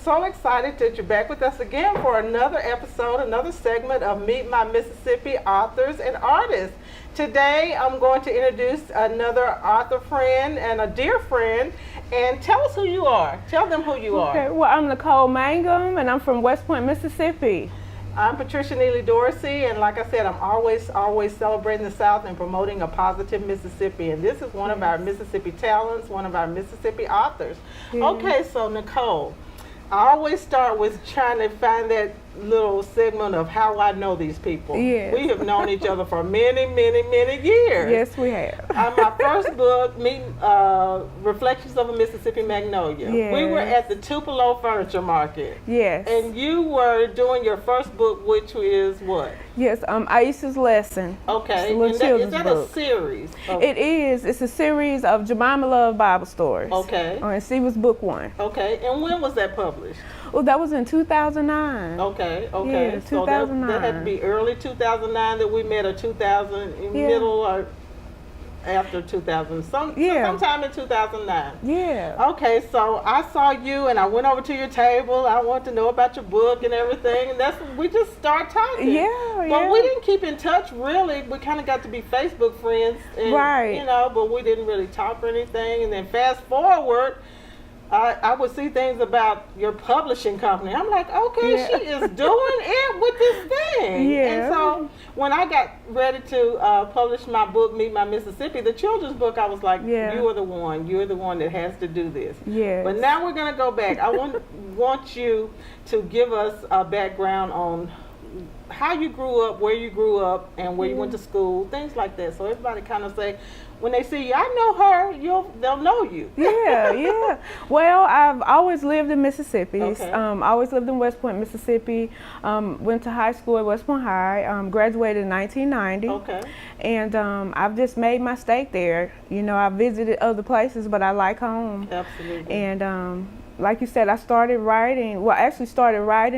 so excited that you're back with us again for another episode, another segment of Meet My Mississippi Authors and Artists. Today, I'm going to introduce another author friend and a dear friend. And tell us who you are. Tell them who you are. Well, I'm Nicole Mangum, and I'm from West Point, Mississippi. I'm Patricia Neely-Dorsey, and like I said, I'm always celebrating the South and promoting a positive Mississippi. And this is one of our Mississippi talents, one of our Mississippi authors. Okay, so Nicole, I always start with trying to find that little segment of how I know these people. Yes. We have known each other for many, many, many years. Yes, we have. My first book, Reflections of a Mississippi Magnolia. Yes. We were at the Tupelo Furniture Market. Yes. And you were doing your first book, which is what? Yes, Aisha's Lesson. Okay. It's a Is that a series? It is. It's a series of Jemima Love Bible stories. Okay. And she was book 1. Okay. And when was that published? Well, that was in 2009. Okay. Yeah, So 2009. that had to be early 2009 that we met, or 2000 in middle or after 2000, sometime in 2009. Yeah. Okay, so I saw you and I went over to your table. I wanted to know about your book and everything, and we just started talking. Yeah. But we didn't keep in touch really. We kind of got to be Facebook friends, and, right? But we didn't really talk or anything. And then fast forward, I would see things about your publishing company. I'm like, okay, she is doing it with this thing. Yeah. And so when I got ready to publish my book, Meet My Mississippi, the children's book, I was like, you are the one. You're the one that has to do this. Yes. But now we're going to go back. I want you to give us a background on how you grew up, where you grew up, and where you went to school, things like that. So everybody kind of say, when they see you, I know her, they'll know you. Yeah. Well, I've always lived in Mississippi. Okay. Always lived in West Point, Mississippi. Went to high school at West Point High. Graduated in 1990. Okay. And I've just made my stake there. I visited other places, but I like home. Absolutely. And like you said, I started writing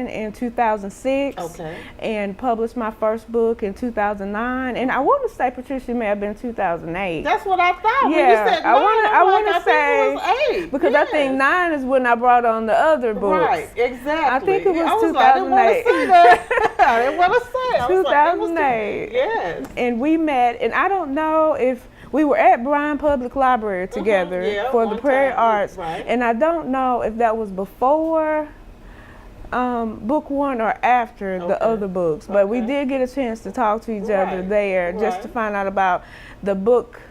in 2006. Okay. And published my first book in 2009. And I want to say, Patricia, it may have been 2008. That's what I thought. Yeah, when you said 9, I want to say, it was 8. because I think 9 is when I brought on the other books. Right, exactly. I think it was 2008. I didn't want to say that. I didn't want to say it. 2008. Yes. And we met, and I don't know if we were at Bryan Public Library together for the Prairie Arts, and I don't know if that was before book 1 or after the other books, but we did get a chance to talk to each other there, just to find out about the book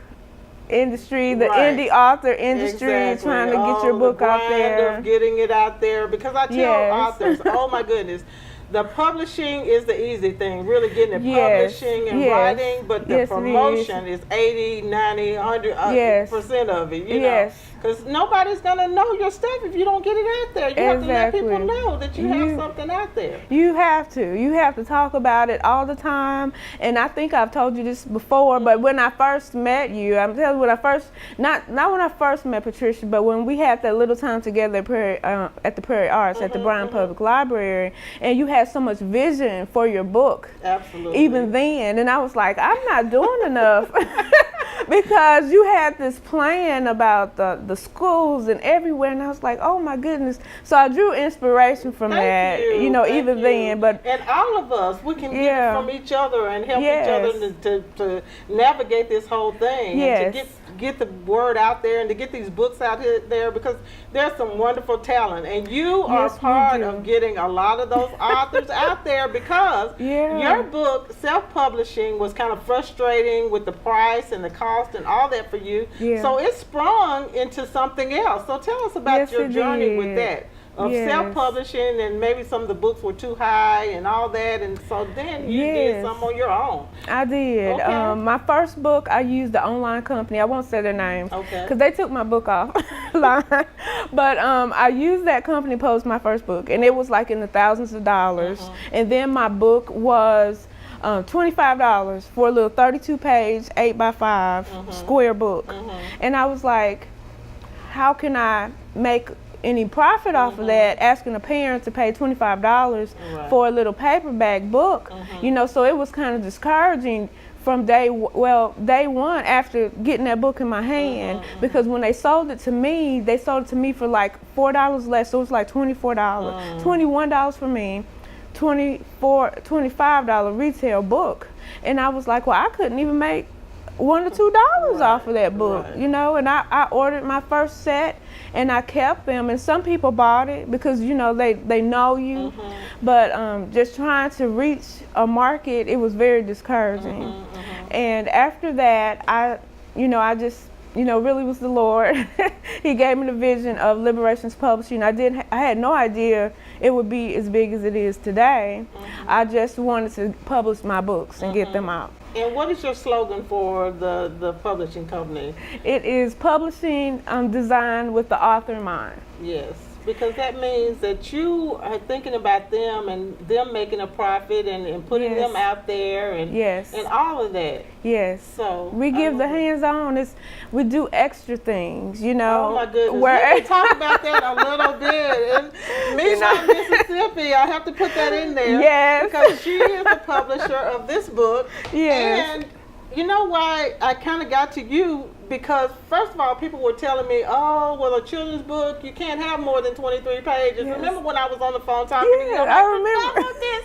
industry, the indie author industry, trying to get your book out there. Of getting it out there, because I tell authors, oh my goodness, the publishing is the easy thing, really getting it publishing and writing, but the promotion is 80, 90, 100% of it, you know. Because nobody's going to know your stuff if you don't get it out there. You have to let people know that you have something out there. You have to. You have to talk about it all the time. And I think I've told you this before, but when I first met you, I'm telling you, when I first, not when I first met Patricia, but when we had that little time together at the Prairie Arts, at the Bryan Public Library, and you had so much vision for your book. Absolutely. Even then. And I was like, I'm not doing enough. Because you had this plan about the schools and everywhere, and I was like, oh my goodness. So I drew inspiration from that, even then. But and all of us, we can get it from each other and help each other to navigate this whole thing and to get the word out there and to get these books out there, because there's some wonderful talent, and you are part of getting a lot of those authors out there, because your book, self-publishing, was kind of frustrating with the price and the cost and all that for you. So it sprung into something else. So tell us about your journey with that, of self-publishing, and maybe some of the books were too high and all that, and so then you did some on your own. I did. My first book, I used the online company. I won't say their names because they took my book off line. But I used that company to post my first book, and it was like in the thousands of dollars. And then my book was $25 for a little 32-page, 8x5 square book. And I was like, how can I make any profit off of that, asking a parent to pay $25 for a little paperback book? So it was kind of discouraging from day one after getting that book in my hand, because when they sold it to me for like $4 less, so it was like $24, $21 for me, $25 retail book, and I was like, well, I couldn't even make $1 or $2 off of that book, you know. And I ordered my first set, and I kept them, and some people bought it because, you know, they know you, but just trying to reach a market, it was very discouraging. And after that, I just, you know, really was the Lord. He gave me the vision of Liberations Publishing. I had no idea it would be as big as it is today. I just wanted to publish my books and get them out. And what is your slogan for the publishing company? It is publishing designed with the author in mind. Yes, because that means that you are thinking about them and them making a profit and putting them out there and and all of that. Yes. So we give the hands-on. We do extra things, you know. Oh my goodness. Let me talk about that a little bit. And me from Mississippi, I have to put that in there. Yes. Because she is the publisher of this book. Yes. And you know why I kind of got to you? Because first of all, people were telling me, oh, well, a children's book, you can't have more than 23 pages. Yes. Remember when I was on the phone talking to you? I remember. This?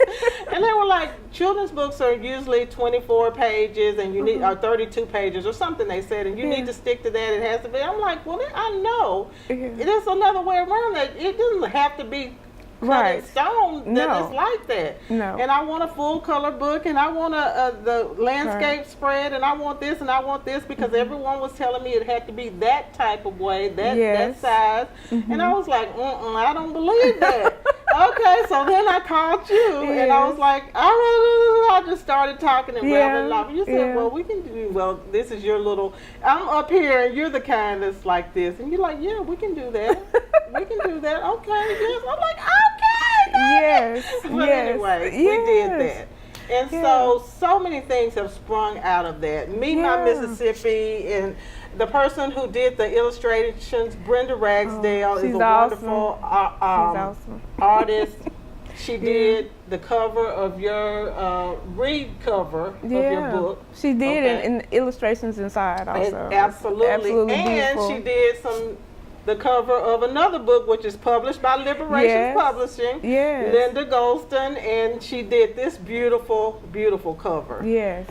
And they were like, children's books are usually 24 pages and you need, or 32 pages or something they said, and you need to stick to that. It has to be. I'm like, well, I know. There's another way around that. It doesn't have to be cut in stone that it's like that. No. And I want a full color book, and I want the landscape spread, and I want this and I want this, because everyone was telling me it had to be that type of way, that size. And I was like, I don't believe that. Okay, so then I called you, and I was like, I just started talking and rambling off. You said, well, we can do, well, this is your little, I'm up here, and you're the kind that's like this. And you're like, yeah, we can do that. We can do that. Okay, yes. I'm like, okay. Yes. But anyway, we did that. And so many things have sprung out of that. Meet My Mississippi, and the person who did the illustrations, Brenda Ragsdale, is a wonderful artist. She did the cover of your read cover of your book. She did, and illustrations inside also. Absolutely. And beautiful. she did the cover of another book, which is published by Liberations Publishing, Linda Golston, and she did this beautiful, beautiful cover. Yes.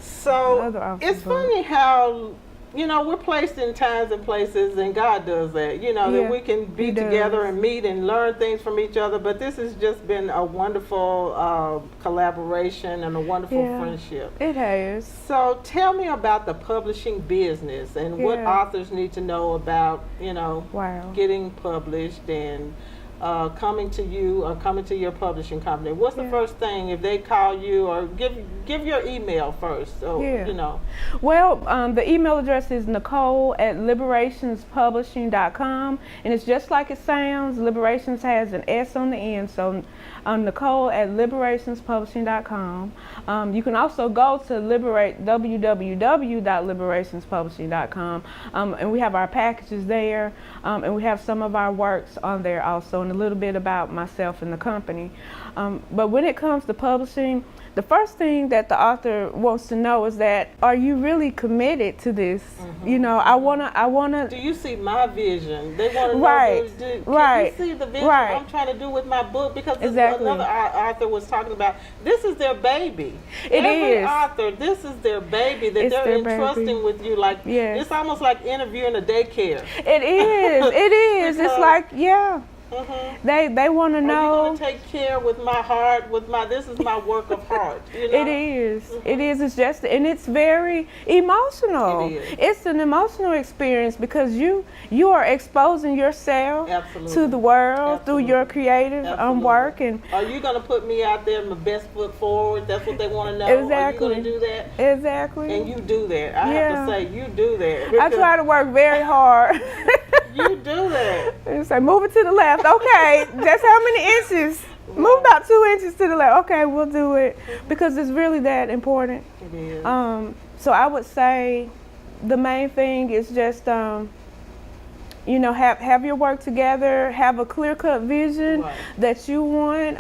So it's funny how, you know, we're placed in times and places, and God does that, you know, that we can be together and meet and learn things from each other. But this has just been a wonderful collaboration and a wonderful friendship. It has. So tell me about the publishing business and what authors need to know about, you know, getting published and coming to you or coming to your publishing company. What's the first thing if they call you, or give your email first, so you know? Well, the email address is Nicole@liberationspublishing.com, and it's just like it sounds. Liberations has an S on the end, so Nicole@liberationspublishing.com. You can also go to www.liberationspublishing.com, and we have our packages there, and we have some of our works on there also, and a little bit about myself and the company. But when it comes to publishing, the first thing that the author wants to know is that, are you really committed to this? You know, I wanna. Do you see my vision? They want to know. Can you see the vision I'm trying to do with my book? Because another author was talking about, this is their baby. Every author, this is their baby that they're entrusting with you. Like it's almost like interviewing a daycare. It is. It is. It's like They want to know. Are you going to take care with my heart, this is my work of heart, you know? It is. It is. It's just, and it's very emotional. It is. It's an emotional experience because you are exposing yourself to the world through your creative work. And are you going to put me out there my best foot forward? That's what they want to know. Exactly. Are you going to do that? Exactly. And you do that. I have to say, you do that. I try to work very hard. You do that. And say, move it to the left. Okay, that's how many inches? Move about 2 inches to the left. Okay, we'll do it, because it's really that important. It is. So I would say the main thing is just, you know, have your work together, have a clear-cut vision that you want,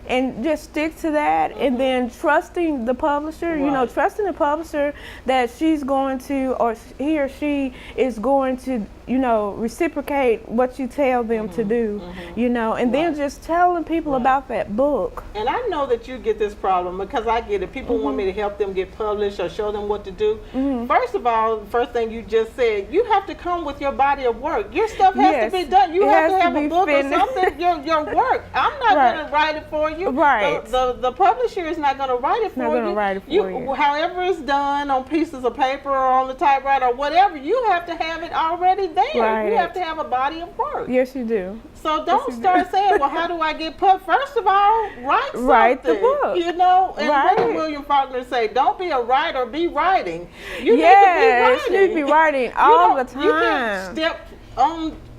and just stick to that, and then trusting the publisher, you know, trusting the publisher that she's going to, or he or she is going to, you know, reciprocate what you tell them to do, you know, and then just telling people about that book. And I know that you get this problem, because I get it. People want me to help them get published or show them what to do. First of all, first thing you just said, you have to come with your body of work. Your stuff has to be done. You have to have a book or something, your work. I'm not going to write it for you. The publisher is not going to write it for you. However it's done on pieces of paper or on the typewriter or whatever, you have to have it already there. You have to have a body of work. Yes, you do. So don't start saying, well, how do I get published? First of all, write something. Write the book. You know, and what did William Faulkner say? Don't be a writer, be writing. You need to be writing. You need to be writing all the time.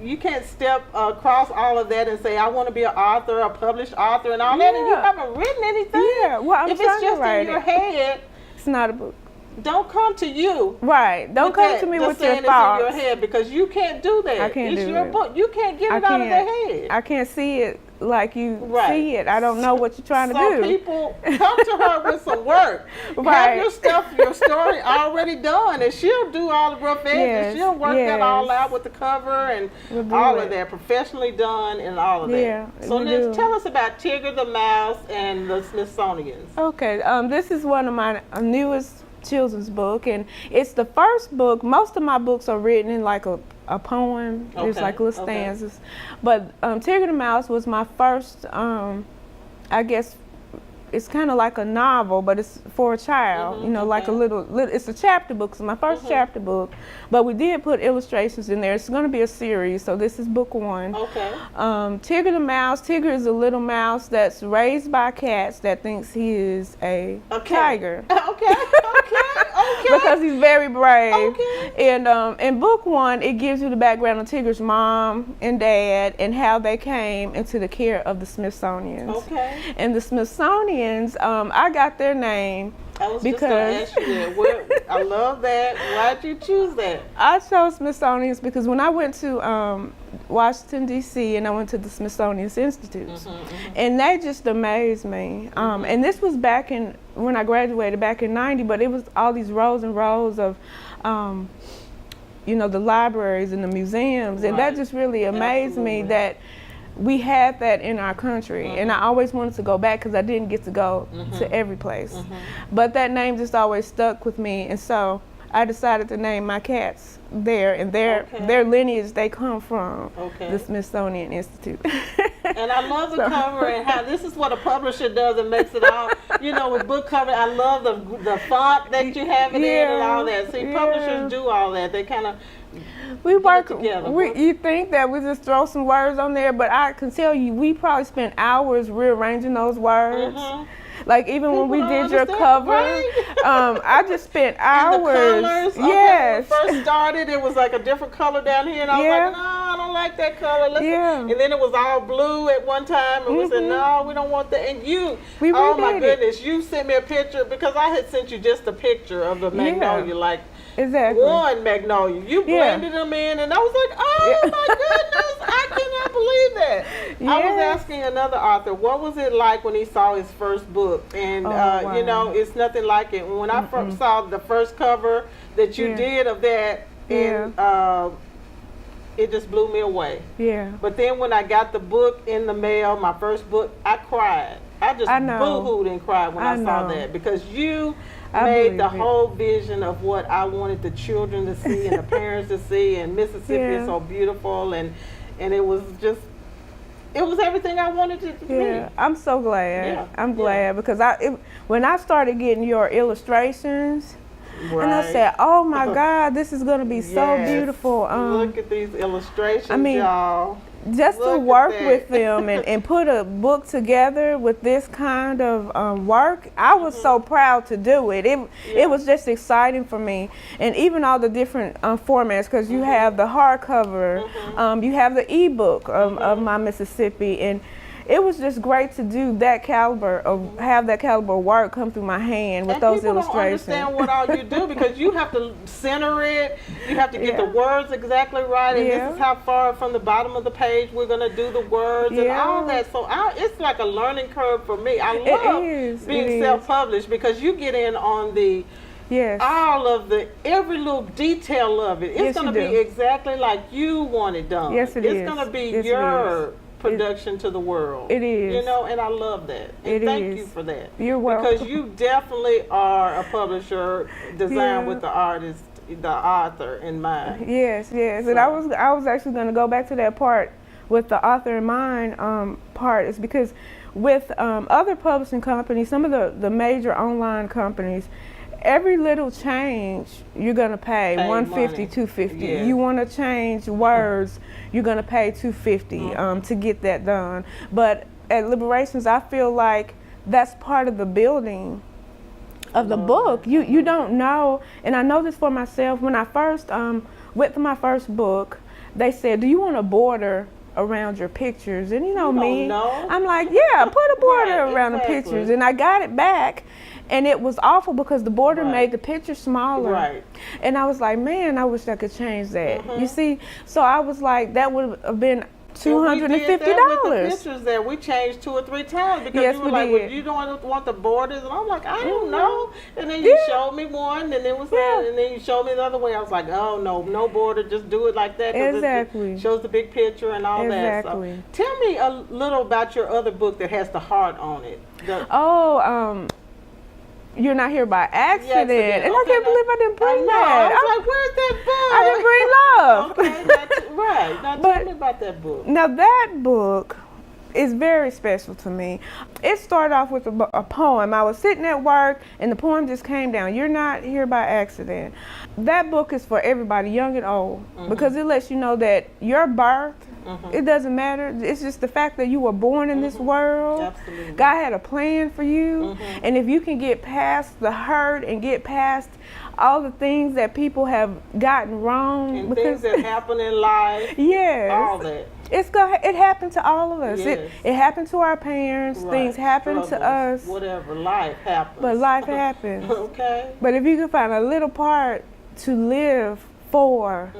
You can't step across all of that and say, I want to be an author, a published author and all that, and you haven't written anything. Well, if it's just in your head, it's not a book. Don't come to you. Don't come to me with your thoughts. It's in your head, because you can't do that. I can't do it. It's your book. You can't get it out of their head. I can't see it like you see it. I don't know what you're trying to do. So people come to her with some work. Have your stuff, your story already done, and she'll do all the rough edges. She'll work that all out with the cover and all of that, professionally done and all of that. So then tell us about Tigger the Mouse and the Smithsonian's. Okay, this is one of my newest children's book, and it's the first book. Most of my books are written in like a poem. There's like little stanzas, but Tigger the Mouse was my first, I guess it's kind of like a novel, but it's for a child, you know, like a little, it's a chapter book. So my first chapter book, but we did put illustrations in there. It's going to be a series, so this is book 1. Tigger the Mouse. Tigger is a little mouse that's raised by cats that thinks he is a tiger. Because he's very brave. And in book 1, it gives you the background of Tigger's mom and dad and how they came into the care of the Smithsonian's. And the Smithsonian's, I got their name because just gonna ask you that. I love that. Why'd you choose that? I chose Smithsonian's because when I went to Washington, D.C., and I went to the Smithsonian's Institutes, and they just amazed me. And this was back in, when I graduated back in '90, but it was all these rows and rows of, you know, the libraries and the museums, and that just really amazed me that we had that in our country. And I always wanted to go back because I didn't get to go to every place. But that name just always stuck with me, and so I decided to name my cats there, and their lineage, they come from the Smithsonian Institute. And I love the cover and how this is what a publisher does and makes it all, you know, with book cover. I love the font that you have it in and all that. See, publishers do all that. They kind of work together. You think that we just throw some words on there, but I can tell you, we probably spent hours rearranging those words. Like even when we did your cover, I just spent hours. And the colors. When we first started, it was like a different color down here, and I was like, no, I don't like that color. And then it was all blue at one time, and we said, no, we don't want that. And oh my goodness, you sent me a picture, because I had sent you just a picture of the magnolia, like one magnolia. You blended them in, and I was like, oh my goodness, I cannot believe that. I was asking another author, what was it like when he saw his first book? And you know, it's nothing like it. When I first saw the first cover that you did of that, and it just blew me away. But then when I got the book in the mail, my first book, I cried. I just boo-hooed and cried when I saw that, because you made the whole vision of what I wanted the children to see and the parents to see, and Mississippi is so beautiful, and it was just, it was everything I wanted it to be. I'm so glad. I'm glad because when I started getting your illustrations, and I said, oh my God, this is going to be so beautiful. Look at these illustrations, y'all. Just to work with them and put a book together with this kind of work, I was so proud to do it. It was just exciting for me. And even all the different formats, because you have the hardcover, you have the ebook of My Mississippi, and it was just great to do that caliber of have that caliber of work come through my hand with those illustrations. People don't understand what all you do because you have to center it, you have to get the words exactly right, and this is how far from the bottom of the page we're going to do the words and all that. So it's like a learning curve for me. I love being self-published because you get in on the all of the every little detail of it. It's going to be exactly like you want it done. Yes, it is. It's going to be your production to the world. It is. You know, and I love that. And thank you for that. You're welcome. Because you definitely are a publisher designed with the artist, the author in mind. Yes. So. And I was actually going to go back to that part with the author in mind part is because with other publishing companies, some of the major online companies, every little change you're gonna pay $150, $250. Yeah. You want to change words, you're gonna pay $250 to get that done. But at Liberations, I feel like that's part of the building of the book. You don't know, and I know this for myself. When I first went for my first book, they said, "Do you want a border around your pictures?" And you know me, I'm like, yeah, put a border around the pictures. And I got it back. And it was awful because the border made the picture smaller. Right. And I was like, man, I wish I could change that. You see? So I was like, that would have been $250. We did that with the pictures there. We changed 2 or 3 times because you were like, well, you don't want the borders? And I'm like, I don't know. And then you showed me one, and it was that, and then you showed me the other way. I was like, oh, no border. Just do it like that. Exactly. It shows the big picture and all that. So tell me a little about your other book that has the heart on it. You're Not Here by Accident. And I can't believe I didn't bring that. I was like, where's that book? I didn't bring Love. Right. Now tell me about that book. Now that book is very special to me. It started off with a poem. I was sitting at work and the poem just came down. You're Not Here by Accident. That book is for everybody, young and old, because it lets you know that your birth, it doesn't matter. It's just the fact that you were born in this world. Absolutely. God had a plan for you. And if you can get past the hurt and get past all the things that people have gotten wrong. And things that happen in life. Yes. All that. It happened to all of us. Yes. It happened to our parents. Right. Things happened to us. Whatever. Life happens. But life happens. Okay. But if you can find a little part to live for,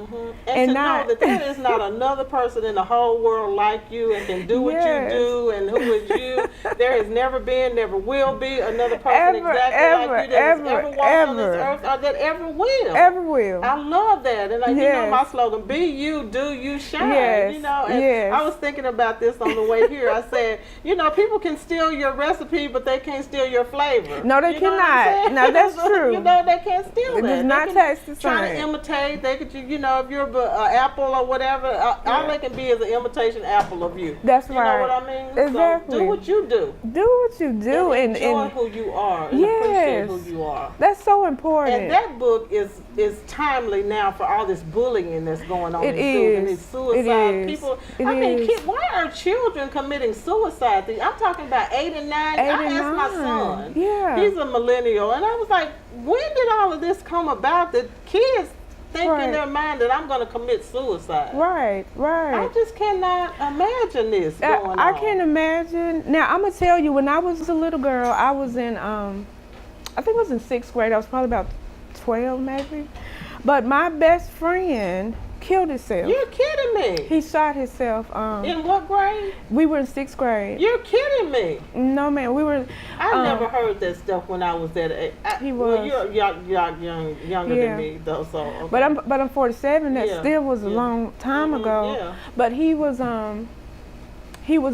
and to know that there is not another person in the whole world like you and can do what you do and who is you. There has never been, never will be another person exactly like you that has ever walked on this earth or that ever will. Ever will. I love that. And you know my slogan, be you, do you, shine. You know, and I was thinking about this on the way here. I said, you know, people can steal your recipe, but they can't steal your flavor. No, they cannot. No, that's true. You know, they can't steal that. It does not taste the same. Trying to imitate. They could, you know, if you're an apple or whatever, all they can be is an imitation apple of you. That's right. You know what I mean? Exactly. So do what you do. Do what you do and enjoy who you are and appreciate who you are. That's so important. And that book is timely now for all this bullying that's going on in schools and these suicide people. Why are children committing suicide? I'm talking about 8 and 9. I asked my son. Yeah. He's a millennial, and I was like, when did all of this come about? That kids think in their mind that I'm going to commit suicide. Right. I just cannot imagine this going on. I can't imagine. Now, I'm going to tell you, when I was a little girl, I was in, I think it was in 6th grade. I was probably about 12 maybe. But my best friend killed himself. You're kidding me. He shot himself. In what grade? We were in 6th grade. You're kidding me. No, man. We were. I never heard that stuff when I was that age. He was. Well, you're younger than me, though. So. Okay. But I'm 47. That still was a long time ago. Yeah. But he was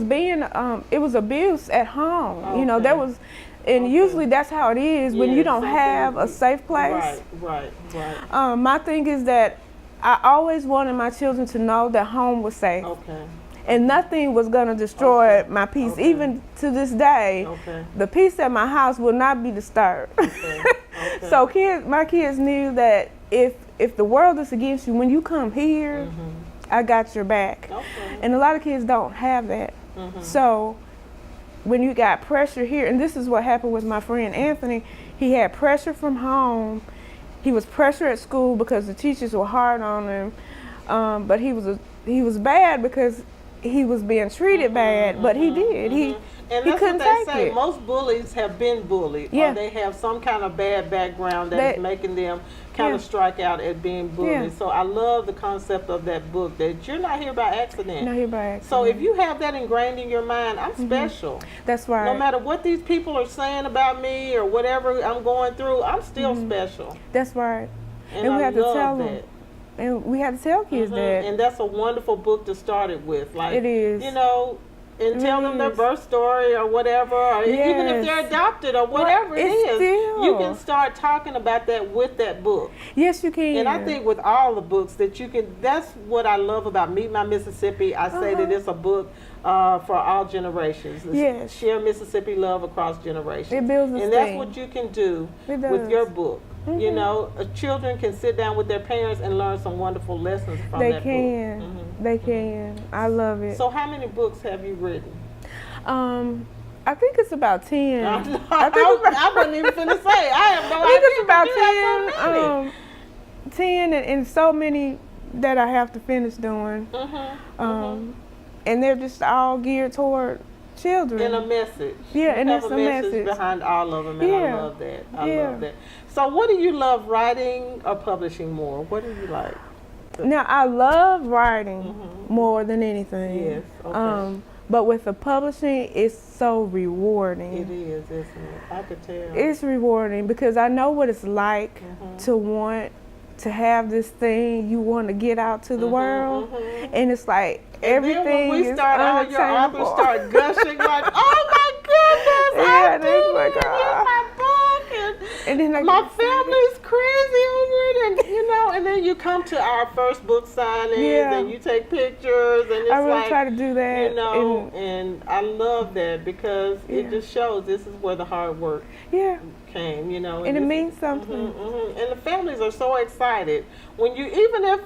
being it was abuse at home. Okay. You know, there was. And usually that's how it is when you don't have a safe place. Right. My thing is that I always wanted my children to know that home was safe. Okay. And nothing was going to destroy my peace. Okay. Even to this day, the peace at my house will not be disturbed. Okay. So my kids knew that if the world is against you, when you come here, I got your back. Okay. And a lot of kids don't have that. So when you got pressure here, and this is what happened with my friend Anthony, he had pressure from home. He was pressure at school because the teachers were hard on him, but he was bad because he was being treated bad, but he did. And that's what they say. Most bullies have been bullied, or they have some kind of bad background that is making them kind of strike out at being bullied. So I love the concept of that book, that you're not here by accident. Not here by accident. So if you have that ingrained in your mind, I'm special. That's right. No matter what these people are saying about me or whatever I'm going through, I'm still special. That's right. And we I have to love tell that. them. And we have to tell kids that. And that's a wonderful book to start it with. Like, it is. You know, and tell them their birth story or whatever, or even if they're adopted or whatever it is, you can start talking about that with that book. Yes, you can. And I think with all the books that you can, that's what I love about Meet My Mississippi. I say that it's a book for all generations. Yes. Share Mississippi love across generations. It builds a And that's what you can do with your book. You know, children can sit down with their parents and learn some wonderful lessons from that book. They can. I love it. So how many books have you written? I think it's about 10. I wasn't even finna say. I have no idea. I think it's about 10. 10 and so many that I have to finish doing. And they're just all geared toward children. And a message. Yeah, and there's it's a message behind all of them, and I love that. I love that. So what do you love, writing or publishing more? What do you like? Now, I love writing more than anything. Yes, okay. But with the publishing, it's so rewarding. It is, isn't it? I could tell. It's rewarding because I know what it's like to want to have this thing you want to get out to the world. And it's like everything then when we is start, all your authors start gushing like, oh my goodness, I did like, my book. And then my family's crazy over it, and you know, and then you come to our first book signings, and you take pictures, and it's I really try to do that, you know, and I love that because it just shows this is where the hard work came, you know, and it means something. And the families are so excited when you, even if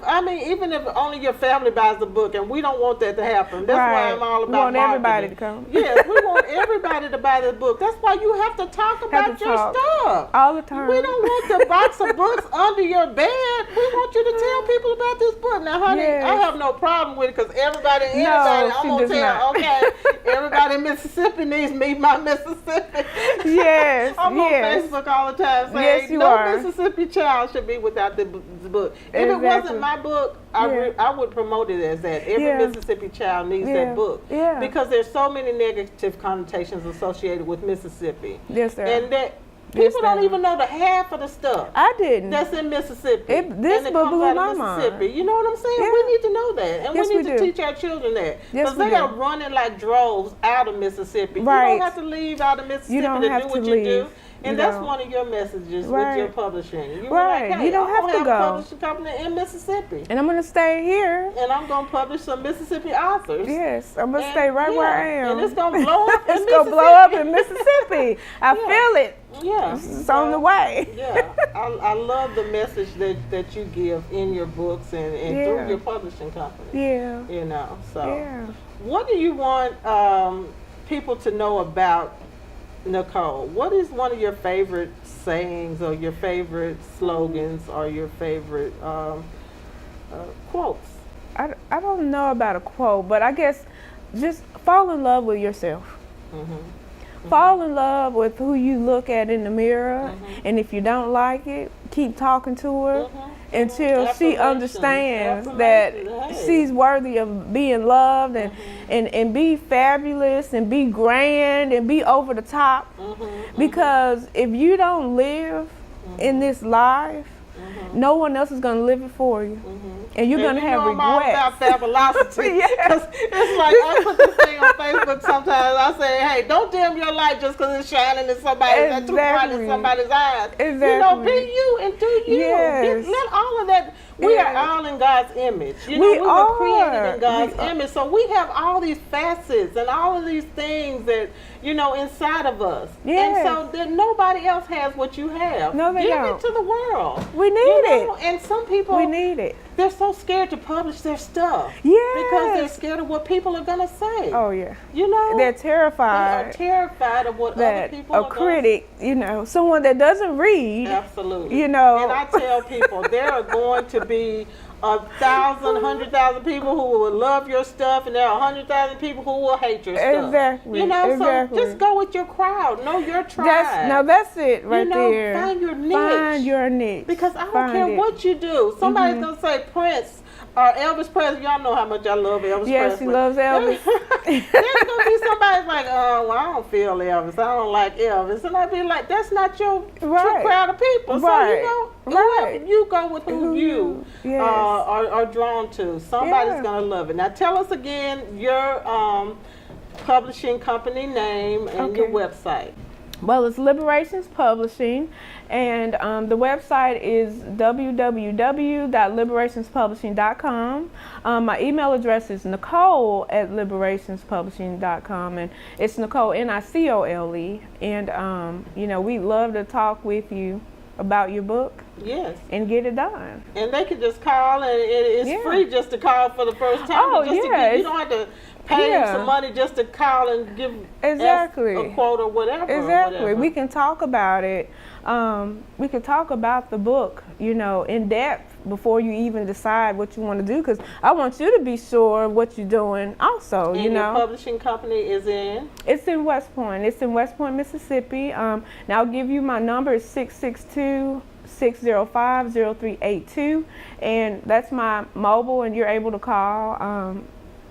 only your family buys the book, and we don't want that to happen. That's why I'm all about marketing. We want everybody to come. Yes, we want everybody to buy the book. That's why you have to talk about your stuff all the time. We don't want the box of books under your bed. We want you to tell people about this book. Now, honey, I have no problem with it because everybody, I'm gonna tell. Okay, everybody in Mississippi needs Meet My Mississippi. Yes, I'm on Facebook all the time saying no Mississippi child should be without the book. If it wasn't my book, I would promote it as that. Every Mississippi child needs that book because there's so many negative connotations associated with Mississippi. Yes, sir. And that people don't even know the half of the stuff. I didn't. That's in Mississippi. This book blew my mind. You know what I'm saying? We need to know that, and we need to teach our children that because they are running like droves out of Mississippi. Right. You don't have to leave out of Mississippi to do what you do. And that's one of your messages with your publishing. You like, hey, you don't have to go. I'm a publishing company in Mississippi. And I'm going to stay here. And I'm going to publish some Mississippi authors. Yes, I'm going to stay right where I am. And it's going to blow up in Mississippi. It's going to blow up in Mississippi. I feel it. Yeah. It's on the way. Yeah. I love the message that you give in your books and through your publishing company. Yeah. You know, so what do you want people to know about Nicole? What is one of your favorite sayings or your favorite slogans or your favorite quotes? I don't know about a quote, but I guess just fall in love with yourself. Fall in love with who you look at in the mirror, and if you don't like it, keep talking to her until she understands that she's worthy of being loved and be fabulous and be grand and be over the top. Because if you don't live in this life, no one else is going to live it for you. And you're going to have regrets. I'm all about fabulosity. Because it's like I put this thing on Facebook sometimes. I say, hey, don't dim your light just because it's shining in somebody's too bright in somebody's eyes. You know, be you and do you. Let all of that. We are all in God's image. You know, we were created in God's image. So we have all these facets and all of these things that, you know, inside of us. And so that nobody else has what you have. No, they don't. Give it to the world. We need it. And some people, we need it. They're so scared to publish their stuff. Because they're scared of what people are going to say. Oh, yeah. You know? They're terrified. They are terrified of what other people are going to say. A critic, you know, someone that doesn't read. Absolutely. You know. And I tell people there are going to be 1,000, 100,000 people who will love your stuff, and there are 100,000 people who will hate your stuff. Exactly. You know, exactly. so just go with your crowd. Know your tribe. That's it right there. Find your niche. Find your niche. Because I don't care what you do. Somebody's going to say Prince or Elvis Presley. Y'all know how much I love Elvis Presley. Yes, she loves Elvis. There's going to be somebody like, oh, well, I don't feel Elvis. I don't like Elvis. And I'd be like, that's not your true crowd of people. Right. So, you go with who you are drawn to. Somebody's going to love it. Now, tell us again your publishing company name and your website. Well, it's Liberations Publishing, and the website is www.liberationspublishing.com. My email address is nicole@liberationspublishing.com, and it's Nicole, Nicole. And, we'd love to talk with you about your book. Yes. And get it done. And they can just call, and it's free just to call for the first time. You don't have to pay them some money just to call and give a quote or whatever. Exactly. We can talk about it. We can talk about the book, in depth before you even decide what you want to do, because I want you to be sure of what you're doing also, And your publishing company is in? It's in West Point. It's in West Point, Mississippi. Now I'll give you my number. It's 662-605-0382, and that's my mobile, and you're able to call.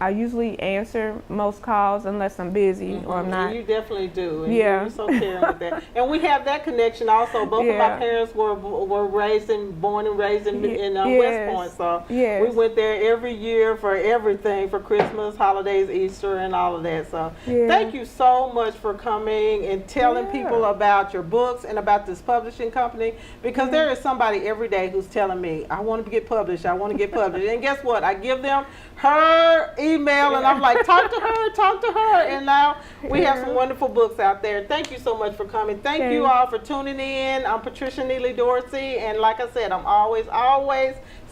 I usually answer most calls unless I'm busy or I'm not. You definitely do. And you're so caring with that. And we have that connection also. Both of my parents were born and raised in West Point. So we went there every year for everything, for Christmas, holidays, Easter, and all of that. So thank you so much for coming and telling people about your books and about this publishing company, because there is somebody every day who's telling me, I want to get published, I want to get published. And guess what? I give them her email, and I'm like, talk to her, and now we have some wonderful books out there. Thank you so much for coming. Thank you all for tuning in. I'm Patricia Neely-Dorsey, and like I said, I'm always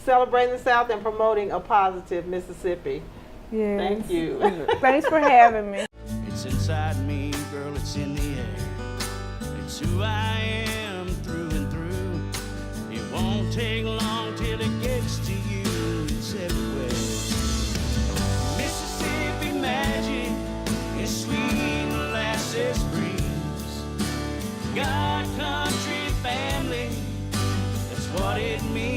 celebrating the South and promoting a positive Mississippi. Yes. Thank you. Thanks for having me. It's inside me, girl, it's in the air. It's who I am through and through. It won't take long till it gets to you. It's everywhere. Magic and sweet molasses breeze. God, country, family, that's what it means.